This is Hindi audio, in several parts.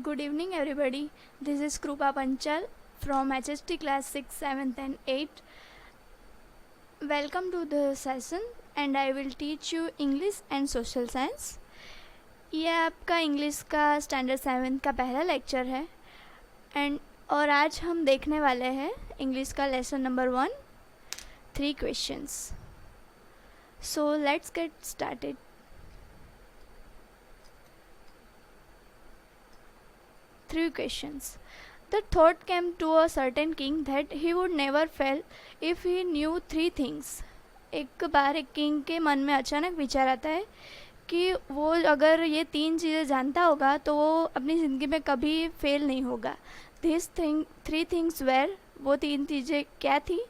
Good evening, everybody. This is Krupa Panchal from HST class 6, 7th, and 8th. Welcome to the session, and I will teach you English and Social Science. ये आपका इंग्लिश का स्टैंडर्ड 7 का पहला लेक्चर है और आज हम देखने वाले हैं इंग्लिश का lesson number 1, 3 questions. So let's get started. Three questions. The thought came to a certain king that he would never fail if he knew three things. एक बार एक किंग के मन में अचानक विचार आता है कि वो अगर ये 3 चीज़ें जानता होगा तो वो अपनी ज़िंदगी में कभी फेल नहीं होगा. थ्री थिंग्स वेर, वो 3 चीज़ें क्या थी?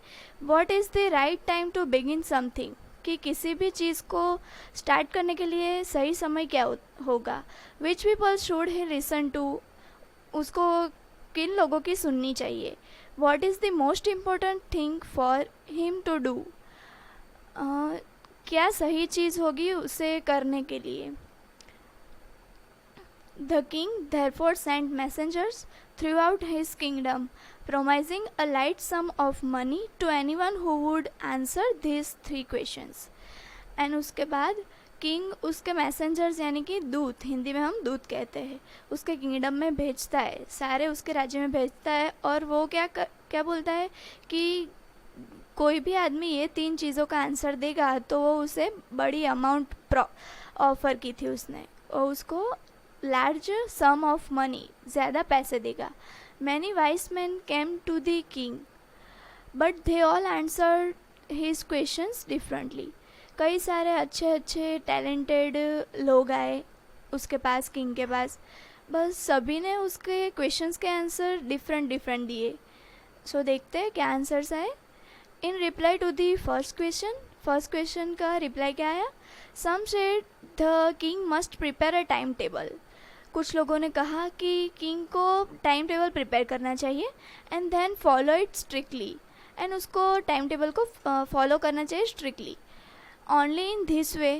What is the right time to begin something, कि किसी भी चीज़ को स्टार्ट करने के लिए सही समय क्या होगा. Which people should he listen to, उसको किन लोगों की सुननी चाहिए. What is the most important thing for him to do, क्या सही चीज़ होगी उसे करने के लिए. The king therefore sent messengers throughout his kingdom promising a light sum of money to anyone who would answer these 3 questions. And उसके बाद किंग उसके मैसेंजर्स यानी कि दूत, हिंदी में हम दूत कहते हैं, उसके किंगडम में भेजता है, सारे उसके राज्य में भेजता है. और वो क्या बोलता है कि कोई भी आदमी ये 3 चीज़ों का आंसर देगा तो वो उसे बड़ी अमाउंट ऑफ़र की थी उसने, और उसको लार्ज सम ऑफ मनी, ज़्यादा पैसे देगा. Many wise man came to the king but they all answer his questions differently. कई सारे अच्छे टैलेंटेड लोग आए उसके पास, किंग के पास, बस सभी ने उसके क्वेश्चंस के आंसर डिफरेंट दिए. सो देखते हैं क्या आंसर्स आए. In reply to the first question का रिप्लाई क्या आया? Some said the king must prepare a time table. कुछ लोगों ने कहा कि किंग को टाइम टेबल प्रिपेयर करना चाहिए and then follow it strictly, एंड उसको टाइम टेबल को फॉलो करना चाहिए strictly. Only in this way,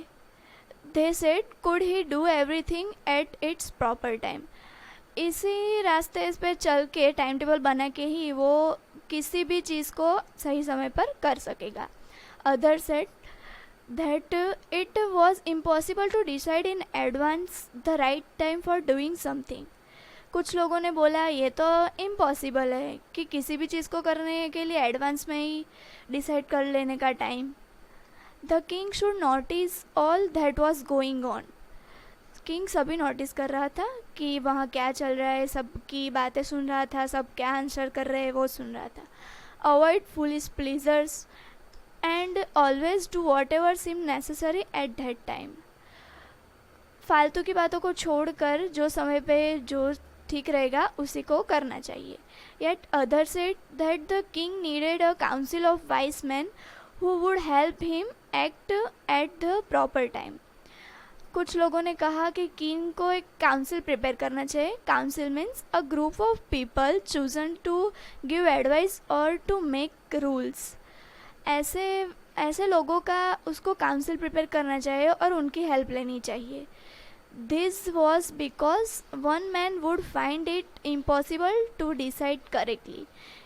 they said, could he do everything at its proper time. इसी रास्ते इस पर चल के टाइम टेबल बना के ही वो किसी भी चीज़ को सही समय पर कर सकेगा. Others said that it was impossible to decide in advance the right time for doing something. कुछ लोगों ने बोला ये तो इम्पॉसिबल है कि किसी भी चीज़ को करने के लिए एडवांस में ही डिसाइड कर लेने का time. The king should notice all that was going on. King सभी नोटिस कर रहा था कि वहाँ क्या चल रहा है, सबकी बातें सुन रहा था, सब क्या आंसर कर रहे हैं वो सुन रहा था. Avoid foolish pleasures and always do whatever seem necessary at that time. फालतू की बातों को छोड़कर जो समय पे जो ठीक रहेगा उसी को करना चाहिए. Yet other said that the king needed a council of vice man who would help him act at the proper time. कुछ लोगों ने कहा कि किंग को एक काउंसिल प्रिपेयर करना चाहिए. Council means a group of people chosen to give advice और टू मेक रूल्स. ऐसे लोगों का उसको काउंसिल प्रिपेयर करना चाहिए और उनकी हेल्प लेनी चाहिए. This was because one man would find it impossible to decide correctly,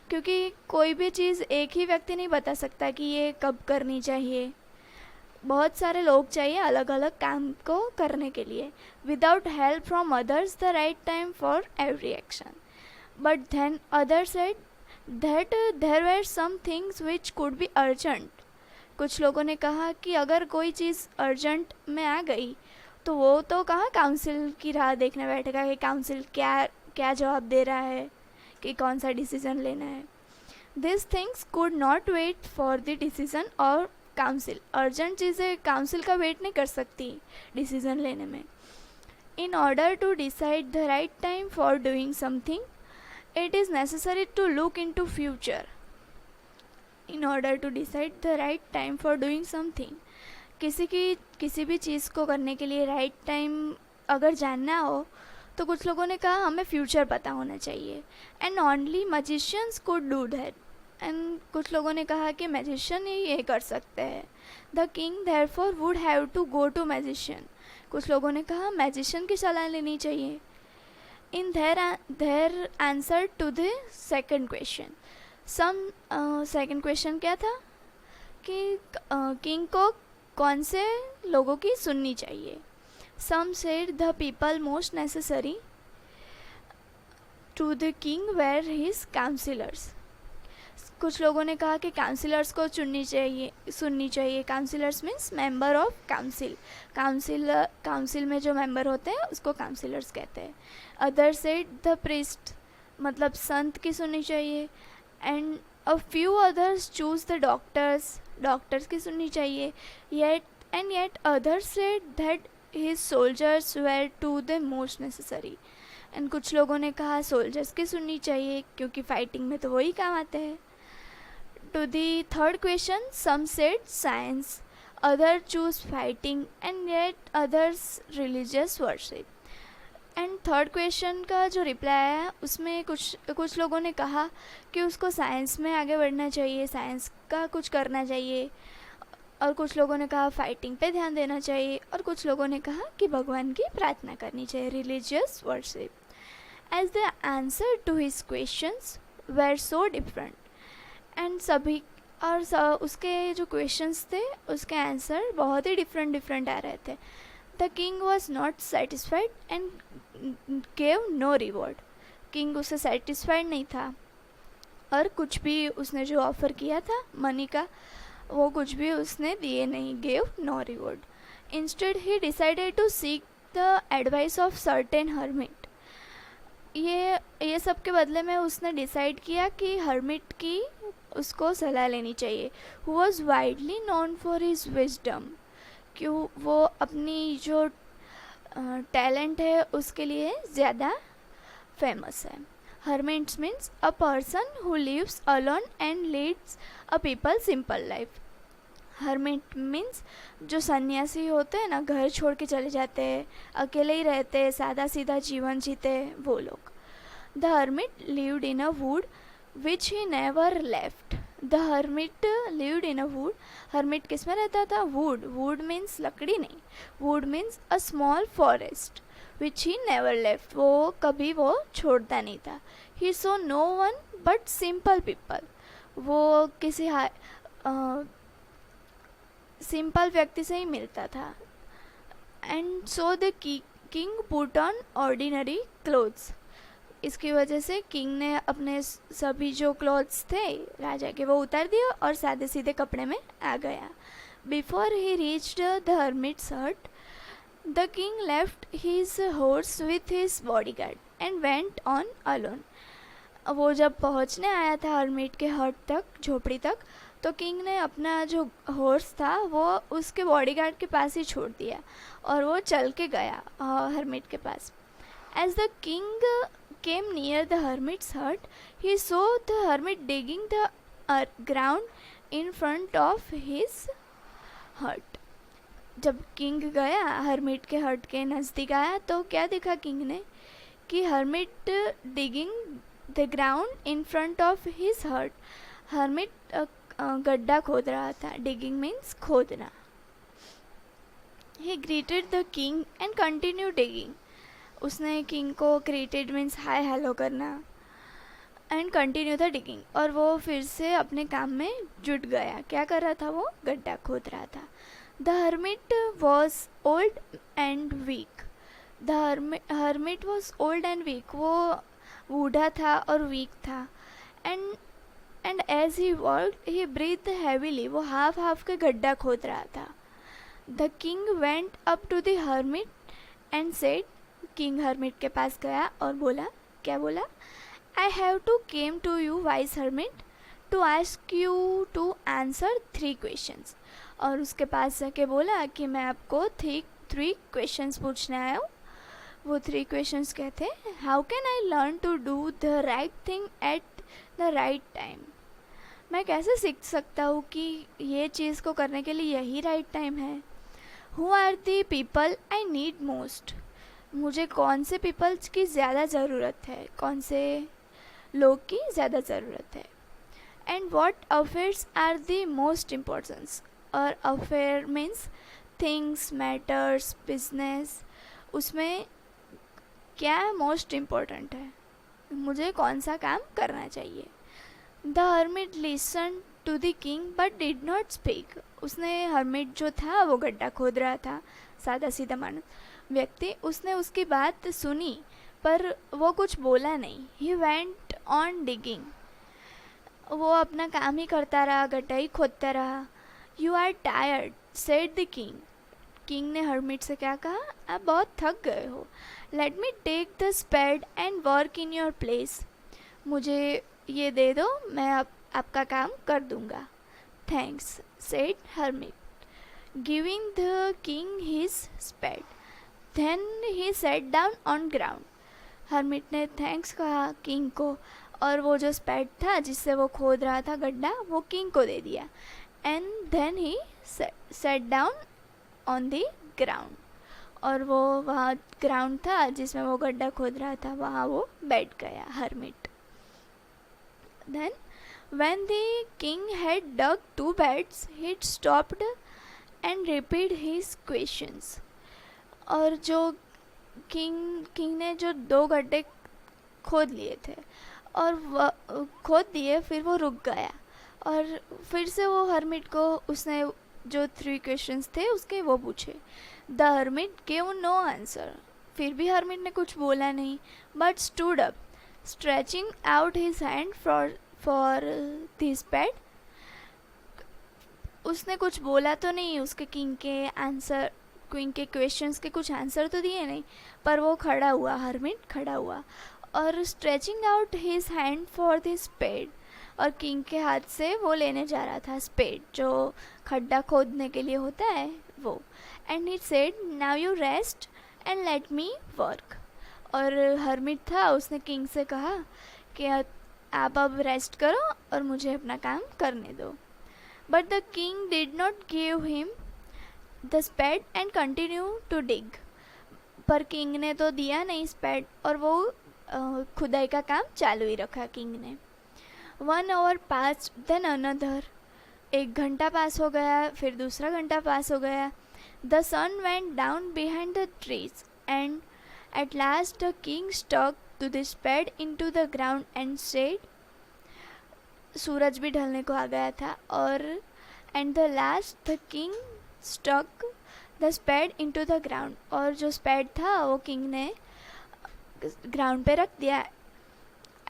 क्योंकि कोई भी चीज़ एक ही व्यक्ति नहीं बता सकता कि ये कब करनी चाहिए. बहुत सारे लोग चाहिए अलग अलग काम को करने के लिए. Without help from others the right time for every action. But then other said that there were some things which could be urgent. कुछ लोगों ने कहा कि अगर कोई चीज़ अर्जेंट में आ गई तो वो तो कहाँ काउंसिल की राह देखने बैठेगा कि काउंसिल क्या जवाब दे रहा है कि कौन सा डिसीज़न लेना है. This things could not wait for the decision और काउंसिल. अर्जेंट चीज़ें काउंसिल का वेट नहीं कर सकती डिसीज़न लेने में. In order to decide the right time for doing something it is necessary to look into future. In order to decide the right time for doing something, किसी भी चीज़ को करने के लिए राइट टाइम अगर जानना हो तो कुछ लोगों ने कहा हमें फ्यूचर पता होना चाहिए. And only magicians could do that. And कुछ लोगों ने कहा कि मैजिशियन ही ये कर सकते हैं. The king therefore would have to go to magician. कुछ लोगों ने कहा मैजिशियन की सलाह लेनी चाहिए. in their answer to the second question. Some second question क्या था कि किंग को कौन से लोगों की सुननी चाहिए. Some said the people most necessary to the king were his counselors. कुछ लोगों ने कहा कि काउंसिलर्स को सुननी चाहिए. Councillors means member of council. Council में जो मेंबर होते हैं उसको काउंसिलर्स कहते हैं. अदर सेड द प्रीस्ट, मतलब संत की सुननी चाहिए. And a few others choose the doctors की सुननी चाहिए. Yet others said that his soldiers were to the most necessary. एंड कुछ लोगों ने कहा सोल्जर्स की सुननी चाहिए क्योंकि फाइटिंग में तो वही काम आते हैं. To the third question, some said science, others choose fighting, and yet others religious worship. And third question का जो रिप्लाई आया उसमें कुछ लोगों ने कहा कि उसको साइंस में आगे बढ़ना चाहिए, साइंस का कुछ करना चाहिए. और कुछ लोगों ने कहा फाइटिंग पे ध्यान देना चाहिए. और कुछ लोगों ने कहा कि भगवान की प्रार्थना करनी चाहिए, religious worship. As the answer to his questions were so different. And सभी और उसके जो क्वेश्चंस थे उसके आंसर बहुत ही डिफरेंट आ रहे थे. The king was not satisfied and gave no reward. King उससे सेटिस्फाइड नहीं था और कुछ भी उसने जो ऑफ़र किया था मनी का वो कुछ भी उसने दिए नहीं. Gave no reward. Instead he decided to seek the advice of certain hermit. ये सब के बदले में उसने डिसाइड किया कि हर्मिट की उसको सलाह लेनी चाहिए. Who was widely known for his wisdom. क्यों वो अपनी जो टैलेंट है उसके लिए ज़्यादा फेमस है. Hermits means a person who lives alone and leads a people simple life. Hermit means जो सन्यासी होते हैं ना, घर छोड़ के चले जाते हैं, अकेले ही रहते हैं, सादा सीधा जीवन जीते, वो लोग. The hermit lived in a wood which he never left. The hermit lived in a wood. Hermit किस में रहता था? वुड. वुड मीन्स लकड़ी नहीं. Wood means a small forest which he never left. वो कभी वो छोड़ता नहीं था. He saw no one but simple people. वो किसी सिंपल व्यक्ति से ही मिलता था. And so the king put on ordinary clothes. इसकी वजह से किंग ने अपने सभी जो क्लॉथ्स थे राजा के वो उतार दिए और सादे सीधे कपड़े में आ गया. Before he reached the hermit's hut the king left his horse with his bodyguard and went on alone. वो जब पहुंचने आया था हर्मिट के हट तक, झोपड़ी तक, तो किंग ने अपना जो हॉर्स था वो उसके बॉडीगार्ड के पास ही छोड़ दिया और वो चल के गया हर्मिट के पास. As the king came near the hermit's hut, he saw the hermit digging the ground in front of his hut. जब किंग गया हर्मिट के हट के नज़दीक आया तो क्या देखा किंग ने कि hermit digging the ground in front of his हट. हर्मिट गड्ढा खोद रहा था. डिगिंग मीन्स खोदना. ही greeted the king and continue digging. उसने किंग को ग्रीटेड मीन्स हाय हेलो करना एंड कंटिन्यू था डिगिंग. और वो फिर से अपने काम में जुट गया. क्या कर रहा था? वो गड्ढा खोद रहा था. The hermit was old and weak. The hermit was old and weak. वो बूढ़ा था और वीक था. And as he worked he breathe heavily. वो हाफ के गड्ढा खोद रहा था. The king went up to the hermit and said. King hermit के पास गया और बोला. क्या बोला? I have to came to you wise hermit to ask you to answer 3 questions. और उसके पास जाके बोला कि मैं आपको 3 क्वेश्चंस पूछने आया हूँ. वो 3 क्वेश्चंस क्या थे? How can I learn to do the right thing at the right time. मैं कैसे सीख सकता हूँ कि ये चीज़ को करने के लिए यही राइट टाइम है. Who are the people I need most. मुझे कौन से पीपल्स की ज़्यादा ज़रूरत है, कौन से लोग की ज़्यादा ज़रूरत है. And what affairs are the most importance. और affair means things, matters, business. उसमें क्या मोस्ट इम्पोर्टेंट है, मुझे कौन सा काम करना चाहिए. The hermit listen to the king but did not speak. उसने हर्मिट जो था वो गड्ढा खोद रहा था, सादा सीधा मानस व्यक्ति. उसने उसकी बात सुनी पर वो कुछ बोला नहीं. He went on digging. वो अपना काम ही करता रहा, गड्ढा ही खोदता रहा. You are tired said the king. King ने हर्मिट से क्या कहा, आप बहुत थक गए हो. Let me take the spade and work in your place. मुझे ये दे दो, मैं आपका काम कर दूंगा. Thanks said hermit, giving the king his spade. Then he sat down on ground. Hermit ने थैंक्स कहा किंग को और वो जो स्पेड था जिससे वो खोद रहा था गड्ढा, वो किंग को दे दिया. And then he sat down on the ground. और वो वहाँ ग्राउंड था जिसमें वो गड्ढा खोद रहा था, वहाँ वो बैठ गया hermit. Then when the king had dug 2 beds, he stopped and repeated his questions. और जो किंग ने जो 2 गड्ढे खोद लिए थे और खोद दिए, फिर वो रुक गया और फिर से वो हर्मिट को उसने जो 3 क्वेश्चंस थे उसके वो पूछे. The hermit gave no answer. फिर भी हर्मिट ने कुछ बोला नहीं, but stood up stretching out his hand for this pad. उसने कुछ बोला तो नहीं, उसके किंग के क्वेश्चंस के कुछ आंसर तो दिए नहीं, पर वो खड़ा हुआ, हर्मिट खड़ा हुआ और stretching out his hand for this paid. और किंग के हाथ से वो लेने जा रहा था स्पेड, जो खड्डा खोदने के लिए होता है वो. And he said now you rest and let me work. और हर्मिट था, उसने किंग से कहा कि आप अब रेस्ट करो और मुझे अपना काम करने दो. But the king did not give him the spade and continue to dig. पर किंग ने तो दिया नहीं स्पेड और वो खुदाई का काम चालू ही रखा किंग ने. 1 hour passed, then another. 1 घंटा पास हो गया, फिर दूसरा घंटा पास हो गया. The sun went down behind the trees and at last the king stuck to the spade into the ground and said. सूरज भी ढलने को आ गया था और and the last the king stuck the spade into the ground. और जो स्पेड था वो किंग ने ग्राउंड पे रख दिया.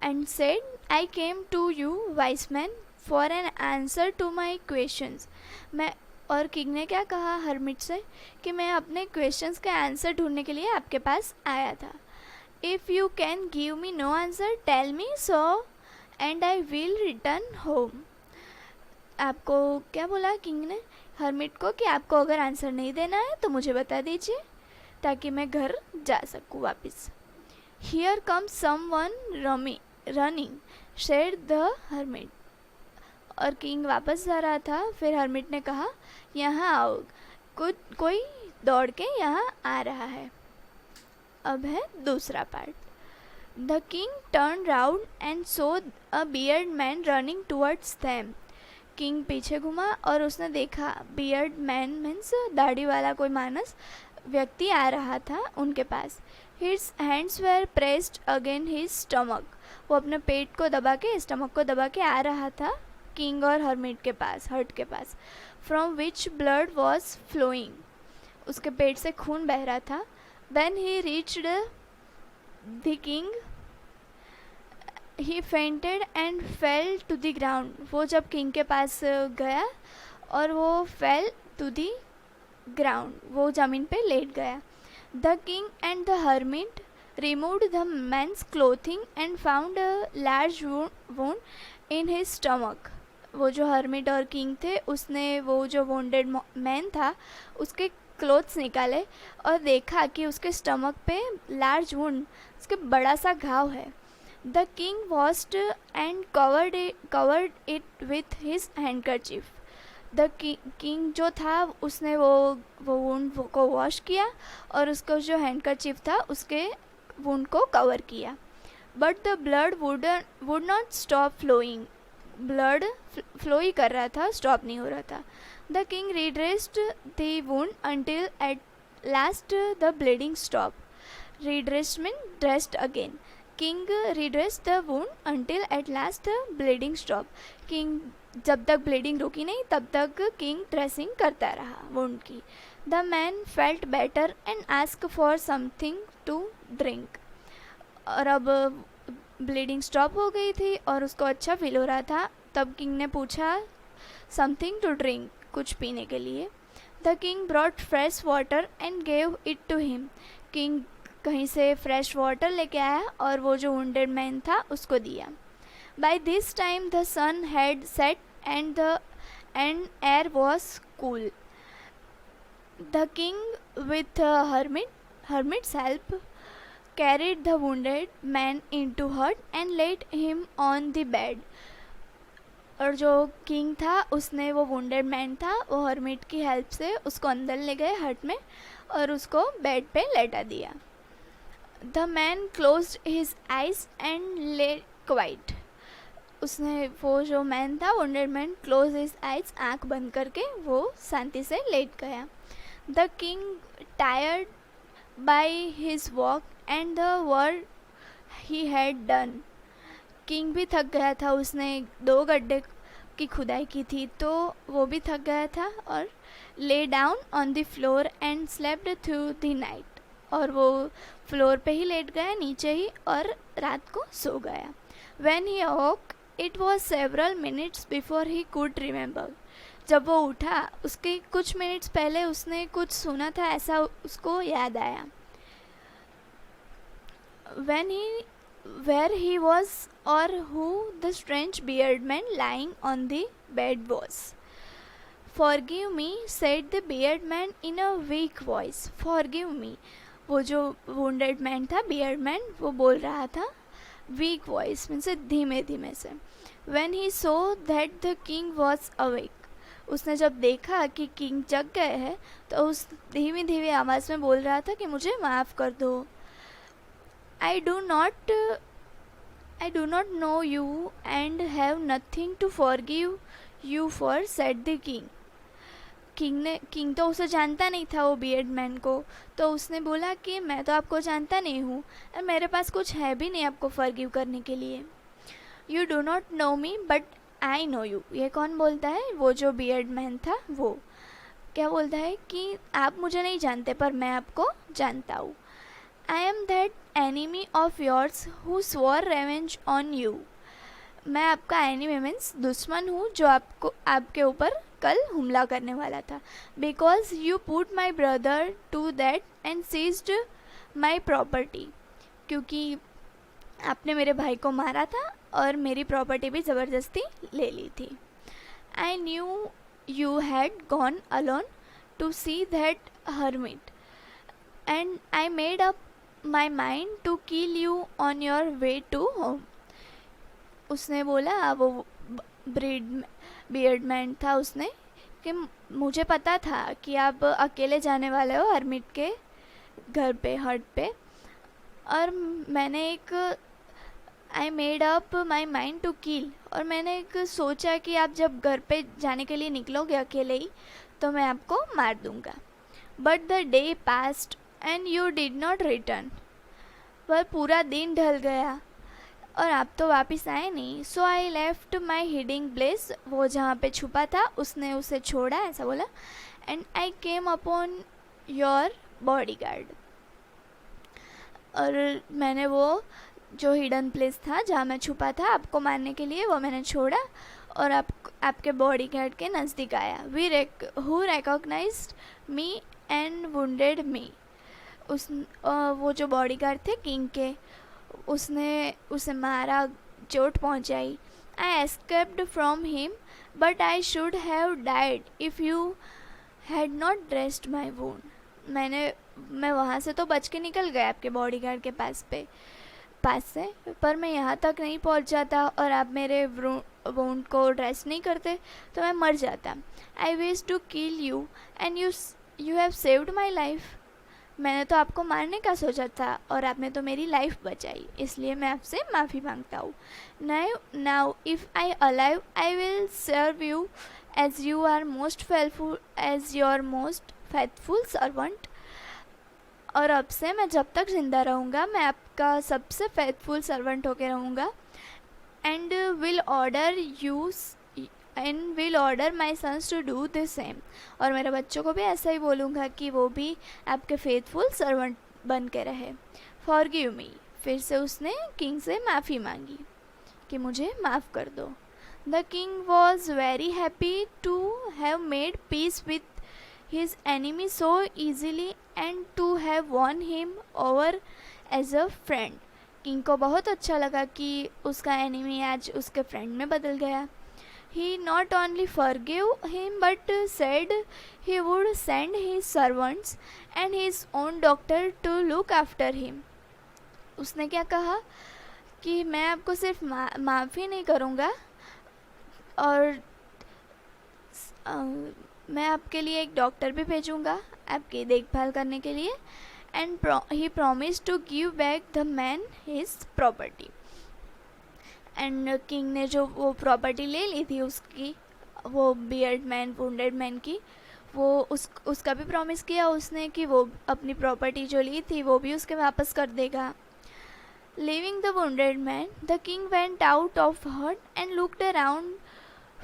And said, I came to you, wise man, for an answer to my questions. और किंग ने क्या कहा हर्मिट से कि मैं अपने क्वेश्चंस का आंसर ढूंढने के लिए आपके पास आया था. If you can give me no answer, tell me so and I will return home. आपको क्या बोला किंग ने हर्मिट को कि आपको अगर आंसर नहीं देना है तो मुझे बता दीजिए ताकि मैं घर जा सकूँ वापस. Here comes someone running, said the hermit. और किंग वापस जा रहा था, फिर हर्मिट ने कहा यहाँ आओ, कोई दौड़ के यहाँ आ रहा है. अब है दूसरा part. The king turn round and so a beard man running towards them. King पीछे घुमा और उसने देखा बियर्ड मैन मीन्स दाढ़ी वाला कोई मानस व्यक्ति आ रहा था उनके पास. His hands were pressed again his stomach. वो अपने पेट को दबा के, स्टमक को दबा के आ रहा था किंग और हर्मिट के पास, हर्ट के पास. From which blood was flowing. उसके पेट से खून बह रहा था. When he reached the king he fainted and fell to the ground. वो जब किंग के पास गया और वो फेल टू द ग्राउंड, वो ज़मीन पे लेट गया. The king and the hermit removed the man's clothing and found a large wound in his stomach. वो जो हर्मिट और किंग थे उसने वो जो wounded मैन था उसके क्लोथ्स निकाले और देखा कि उसके स्टमक पे लार्ज वुंड, उसके बड़ा सा घाव है. The king washed and covered it with his handkerchief. The king जो था उसने वो वुंड को वॉश किया और उसका जो हैंडकरचीफ था उसके वुंड को कवर किया. But the blood would not stop flowing. Blood flow ही कर रहा था, स्टॉप नहीं हो रहा था. The king redressed the wound until at last the bleeding stop. redressed mean dressed again. King redressed the wound until at last the bleeding stopped. King जब तक ब्लीडिंग रुकी नहीं तब तक किंग ड्रेसिंग करता रहा वुंड की. The man felt better and ask for something to drink. और अब ब्लीडिंग स्टॉप हो गई थी और उसको अच्छा फील हो रहा था. तब किंग ने पूछा समथिंग टू ड्रिंक, कुछ पीने के लिए. The king brought fresh water and gave it to him. King कहीं से फ्रेश वाटर लेके आया और वो जो वुंडेड मैन था उसको दिया. By this time the sun had set and air was cool. The king with hermit's help carried the wounded man into hut and laid him on the bed. और जो किंग था उसने वो वुंडेड मैन था वो हर्मिट की हेल्प से उसको अंदर ले गए हट में और उसको बेड पे लेटा दिया. The man closed his eyes and ले क्वाइट. उसने वो जो मैन था wounded man close his eyes, आँख बंद करके वो शांति से लेट गया. The king tired by his walk and the work he had done. King भी थक गया था, उसने 2 गड्ढे की खुदाई की थी तो वो भी थक गया था और lay down on the floor and slept through the night. और वो फ्लोर पे ही लेट गया नीचे ही और रात को सो गया. When he अवोक it was several minutes before he could remember. जब वो उठा उसके कुछ मिनट्स पहले उसने कुछ सुना था ऐसा उसको याद आया. Where he was or who the strange bearded man lying on the bed was. Forgive me, said the bearded man in a weak voice. Forgive me. वो जो wounded man था bearded man वो बोल रहा था weak voice मीन्स धीमे धीमे से. When he saw that the king was awake. उसने जब देखा कि किंग जग गए हैं तो उस धीमी धीमी आवाज़ में बोल रहा था कि मुझे माफ़ कर दो. I do not know you and have nothing to forgive you for, said the king. King तो उसे जानता नहीं था वो बियर्ड मैन को, तो उसने बोला कि मैं तो आपको जानता नहीं हूँ और मेरे पास कुछ है भी नहीं आपको फॉरगिव करने के लिए. You do not know me but I know you. ये कौन बोलता है? वो जो बियर्ड मैन था वो क्या बोलता है कि आप मुझे नहीं जानते पर मैं आपको जानता हूँ. I am that enemy of yours who swore revenge on you. मैं आपका एनिमी मीन्स दुश्मन हूँ जो आपके ऊपर कल हमला करने वाला था. Because you put my brother to that and seized my property. क्योंकि आपने मेरे भाई को मारा था और मेरी प्रॉपर्टी भी ज़बरदस्ती ले ली थी. I knew you had gone alone to see that hermit and I made up my mind to kill you on your way to home. उसने बोला वो बियर्ड मैन था उसने कि मुझे पता था कि आप अकेले जाने वाले हो हर्मिट के घर पे हट पे और मैंने एक I made up my mind to kill और मैंने एक सोचा कि आप जब घर पे जाने के लिए निकलोगे अकेले ही तो मैं आपको मार दूंगा. But the day past and you did not return. पर पूरा दिन ढल गया और आप तो वापस आए नहीं. So I left my hiding place. वो जहाँ पे छुपा था उसने उसे छोड़ा ऐसा बोला. And I came upon your body guard. और मैंने वो जो हिडन प्लेस था जहाँ मैं छुपा था आपको मारने के लिए वो मैंने छोड़ा और आपके बॉडी गार्ड के नज़दीक आया. Who recognised me and wounded me. वो जो बॉडी गार्ड थे किंग के उसने उसे मारा, चोट पहुंचाई. I escaped from him but I should have died if you had not dressed my wound. मैं वहाँ से तो बच के निकल गया आपके बॉडी गार्ड के पास से, पर मैं यहाँ तक नहीं पहुँच जाता और आप मेरे वुंड को ड्रेस नहीं करते तो मैं मर जाता. I wish to kill you and you have saved my life. मैंने तो आपको मारने का सोचा था और आपने तो मेरी लाइफ बचाई, इसलिए मैं आपसे माफ़ी मांगता हूँ. Now if I alive I will serve you as you are most faithful as your most faithful servant. और अब से मैं जब तक ज़िंदा रहूँगा मैं आपका सबसे फेथफुल सर्वेंट होकर रहूँगा and will order my sons to do the same, और मेरे बच्चों को भी ऐसा ही बोलूँगा कि वो भी आपके फेथफुल सर्वेंट बन के रहे। फॉरगिव मी, फिर से उसने किंग से माफ़ी मांगी कि मुझे माफ़ कर दो। The king was very happy to have made peace with his enemy so easily and to have won him over as a friend. King को बहुत अच्छा लगा कि उसका एनिमी आज उसके फ्रेंड में बदल गया। He not only forgave him but said he would send his servants and his own doctor to look after him. उसने क्या कहा कि मैं आपको सिर्फ माफ़ी नहीं करूँगा और मैं आपके लिए एक डॉक्टर भी भेजूँगा आपकी देखभाल करने के लिए। And he promise to give back the man his property. And king ने जो वो प्रॉपर्टी ले ली थी उसकी, वो बियर्ड मैन वुंडेड मैन की, वो उसका भी प्रॉमिस किया उसने कि वो अपनी प्रॉपर्टी जो ली थी वो भी उसके वापस कर देगा। Leaving the wounded man the king went out of hut and looked around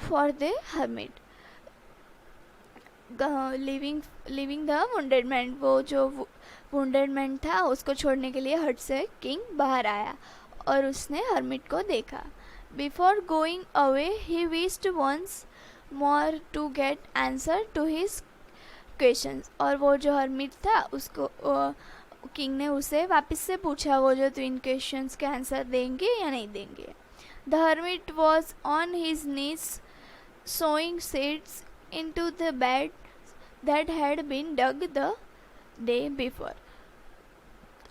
for the hermit. Leaving the wounded man, वो जो वुंडेड मैन था उसको छोड़ने के लिए हट से किंग बाहर आया और उसने हर्मिट को देखा। Before going away he wished once more to get answer to his questions. और वो जो हर्मिट था उसको किंग ने उसे वापस से पूछा वो जो 3 क्वेश्चंस के आंसर देंगे या नहीं देंगे। The hermit was on his knees sowing seeds into the bed that had been dug the day before.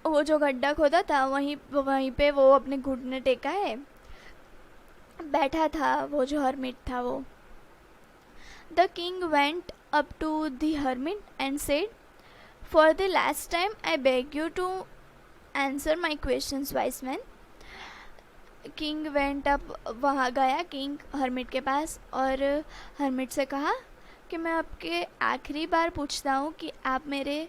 वो जो गड्ढा खोदा था वहीं पे वो अपने घुटने टेका है बैठा था वो जो हर्मिट था वो। The king went up to the hermit and said, "For the last time I beg you to answer my questions, wise man." King went up, वहाँ गया किंग हर्मिट के पास और हर्मिट से कहा कि मैं आपके आखिरी बार पूछता हूँ कि आप मेरे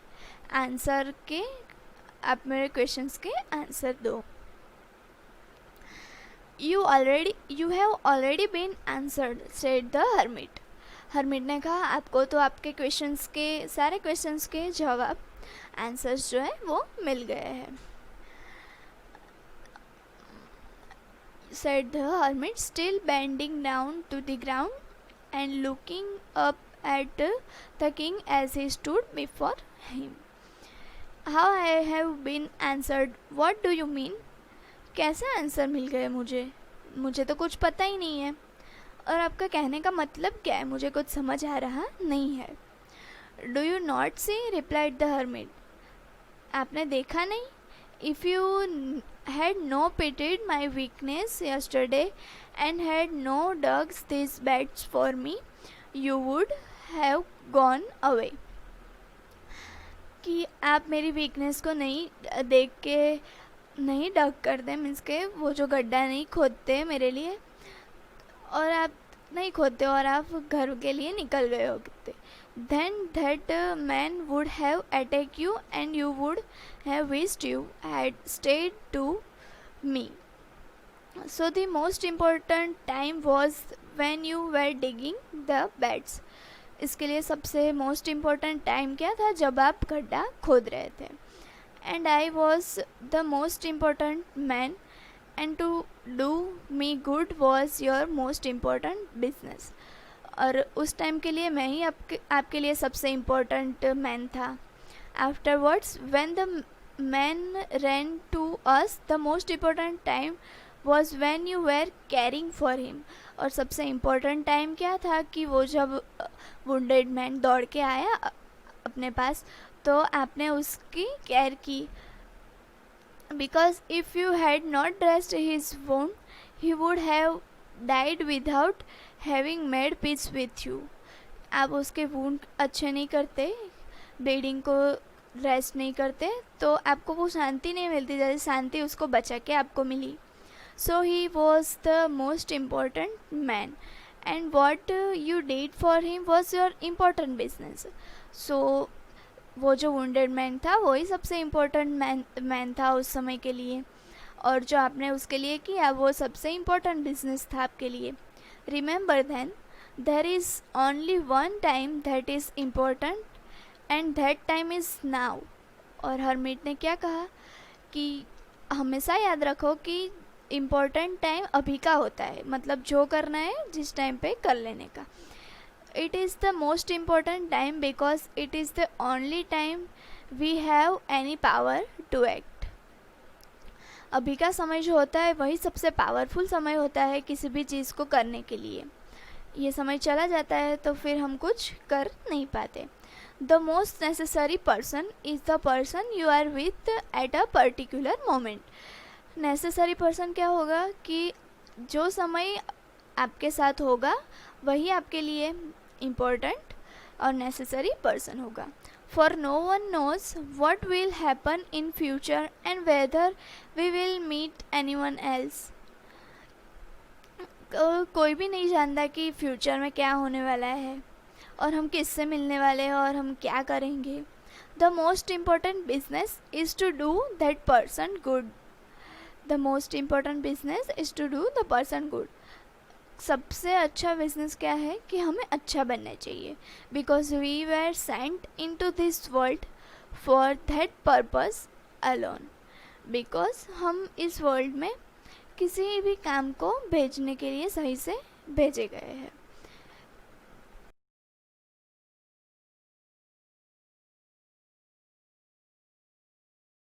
क्वेश्चंस के आंसर दो। You have already been answered, said the hermit. Hermit ने कहा आपको तो आपके सारे क्वेश्चंस के जवाब आंसर्स जो है वो मिल गए हैं। Said the hermit, still bending down to the ground and looking up at the king as he stood before him. How I have been answered? What do you mean? कैसे आंसर मिल गए मुझे तो कुछ पता ही नहीं है और आपका कहने का मतलब क्या है, मुझे कुछ समझ आ रहा नहीं है। Do you not see? replied the hermit. आपने देखा नहीं? If you had no pitied my weakness yesterday and had no dug these beds for me, you would have gone away. कि आप मेरी वीकनेस को नहीं देख के नहीं डग करते, मीन्स के वो जो गड्ढा नहीं खोदते मेरे लिए और आप नहीं खोदते और आप घर के लिए निकल गए होते, then that man would have attacked you and you would have wished you had stayed to me. So the most important time was when you were digging the beds. इसके लिए सबसे मोस्ट इम्पोर्टेंट टाइम क्या था, जब आप गड्ढा खोद रहे थे। And I was the most important man and to do me good was your most important business. और उस टाइम के लिए मैं ही आपके लिए सबसे इम्पोर्टेंट मैन था। Afterwards when the man ran to us the most important time was when you were caring for him. और सबसे इम्पोर्टेंट टाइम क्या था कि वो जब वुंडेड मैन दौड़ के आया अपने पास तो आपने उसकी केयर की। Because if you had not dressed his wound he would have died without having made peace with you. आप उसके वुंड अच्छे नहीं करते, ब्लीडिंग को रेस्ट नहीं करते तो आपको वो शांति नहीं मिलती जैसे शांति उसको बचा के आपको मिली। So he was the most important man and what you did for him was your important business. So वो जो वुंडेड मैन था वही सबसे इम्पोर्टेंट मैन था उस समय के लिए, और जो आपने उसके लिए किया वो सबसे इम्पोर्टेंट बिजनेस था आपके लिए. Remember then, there is only one time that is important and that time is now. और हरमीट ने क्या कहा कि हमेशा याद रखो कि इम्पोर्टेंट टाइम अभी का होता है, मतलब जो करना है जिस टाइम पे कर लेने का. It is the most important time because it is the only time we have any power to act. अभी का समय जो होता है वही सबसे पावरफुल समय होता है किसी भी चीज़ को करने के लिए. ये समय चला जाता है तो फिर हम कुछ कर नहीं पाते. The most necessary person is the person you are with at a particular moment. Necessary person क्या होगा कि जो समय आपके साथ होगा वही आपके लिए इम्पोर्टेंट और नेसेसरी पर्सन होगा. For no one knows what will happen in future and whether we will meet anyone else. कोई भी नहीं जानता कि फ्यूचर में क्या होने वाला है और हम किससे मिलने वाले हैं और हम क्या करेंगे. The most important business is to do that person good. The most important business is to do the person good. सबसे अच्छा बिजनेस क्या है कि हमें अच्छा बनना चाहिए. Because we were sent into this world for that purpose alone. Because हम इस वर्ल्ड में किसी भी काम को भेजने के लिए सही से भेजे गए हैं.